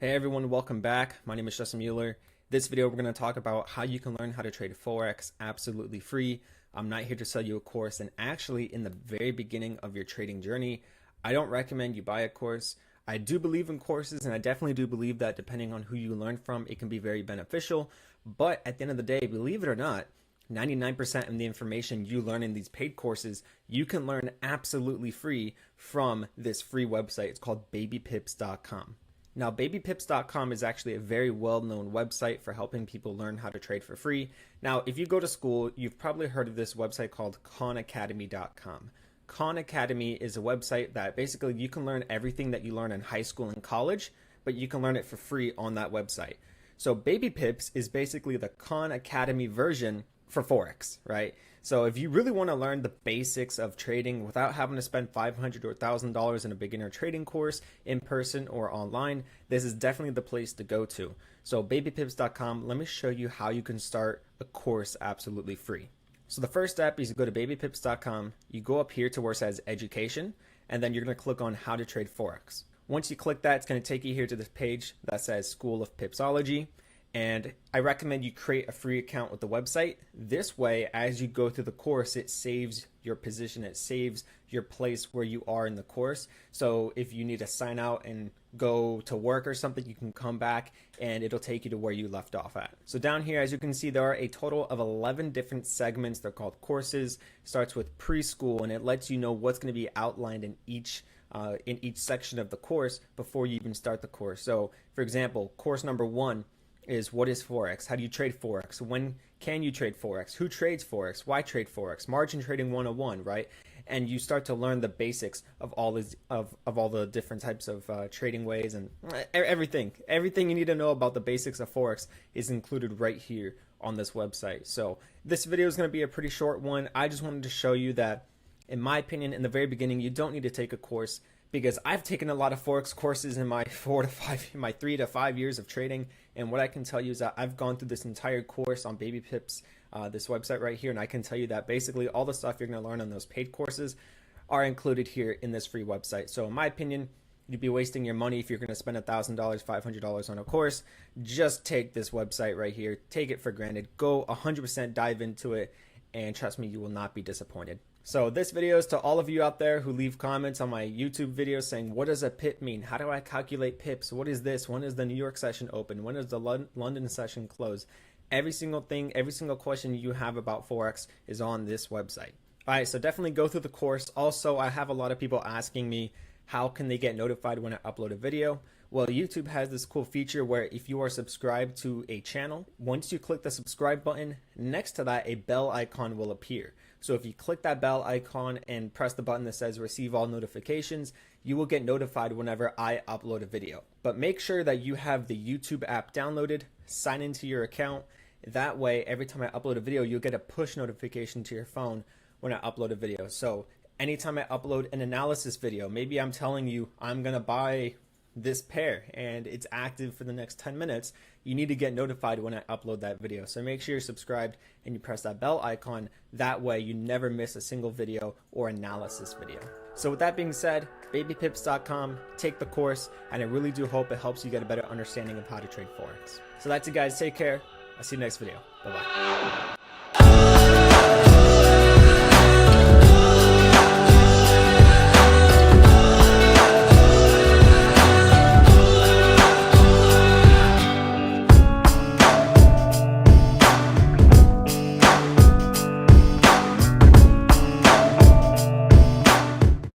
Hey everyone, welcome back. My name is Justin Mueller. This video we're going to talk about how you can learn how to trade Forex absolutely free. I'm not here to sell you a course, and actually in the very beginning of your trading journey, I don't recommend you buy a course. I do believe in courses, and I definitely do believe that depending on who you learn from, it can be very beneficial. But at the end of the day, believe it or not, 99% of the information you learn in these paid courses, you can learn absolutely free from this free website. It's called babypips.com. Now, babypips.com is actually a very well-known website for helping people learn how to trade for free. Now, if you go to school, you've probably heard of this website called khanacademy.com. Khan Academy is a website that basically you can learn everything that you learn in high school and college, but you can learn it for free on that website. So BabyPips is basically the Khan Academy version for Forex, right? So if you really want to learn the basics of trading without having to spend $500 or $1,000 in a beginner trading course in person or online, this is definitely the place to go to. So babypips.com, let me show you how you can start a course absolutely free. So the first step is you go to babypips.com, you go up here to where it says education, and then you're going to click on how to trade Forex. Once you click that, it's going to take you here to this page that says School of Pipsology. And I recommend you create a free account with the website. This way, as you go through the course, it saves your position, it saves your place where you are in the course. So if you need to sign out and go to work or something, you can come back and it'll take you to where you left off at. So down here, as you can see, there are a total of 11 different segments. They're called courses. It starts with preschool, and it lets you know what's going to be outlined in each section of the course before you even start the course. So for example, course number 1 is what is Forex? How do you trade Forex? When can you trade Forex? Who trades Forex? Why trade Forex? Margin trading 101, right? And you start to learn the basics of all the different types of trading ways and everything. Everything you need to know about the basics of Forex is included right here on this website. So this video is going to be a pretty short one. I just wanted to show you that, in my opinion, in the very beginning, you don't need to take a course, because I've taken a lot of Forex courses in my 3 to 5 years of trading, and what I can tell you is that I've gone through this entire course on BabyPips, this website right here, and I can tell you that basically all the stuff you're going to learn on those paid courses are included here in this free website. So in my opinion, you'd be wasting your money if you're going to spend $1,000, $500 on a course. Just take this website right here, take it for granted, go 100% dive into it, and trust me, you will not be disappointed. So this video is to all of you out there who leave comments on my YouTube videos saying, what does a pip mean? How do I calculate pips? What is this? When is the New York session open? When is the London session close? Every single thing, every single question you have about Forex is on this website. All right, so definitely go through the course. Also, I have a lot of people asking me, how can they get notified when I upload a video? Well, YouTube has this cool feature where if you are subscribed to a channel, once you click the subscribe button, next to that, a bell icon will appear. So if you click that bell icon and press the button that says receive all notifications, you will get notified whenever I upload a video. But make sure that you have the YouTube app downloaded, sign into your account. That way, every time I upload a video, you'll get a push notification to your phone when I upload a video. So anytime I upload an analysis video, maybe I'm telling you I'm going to buy this pair and it's active for the next 10 minutes, you need to get notified when I upload that video. So make sure you're subscribed and you press that bell icon. That way you never miss a single video or analysis video. So with that being said, babypips.com, take the course, and I really do hope it helps you get a better understanding of how to trade Forex. So that's it, guys. Take care. I'll see you next video. Bye-bye.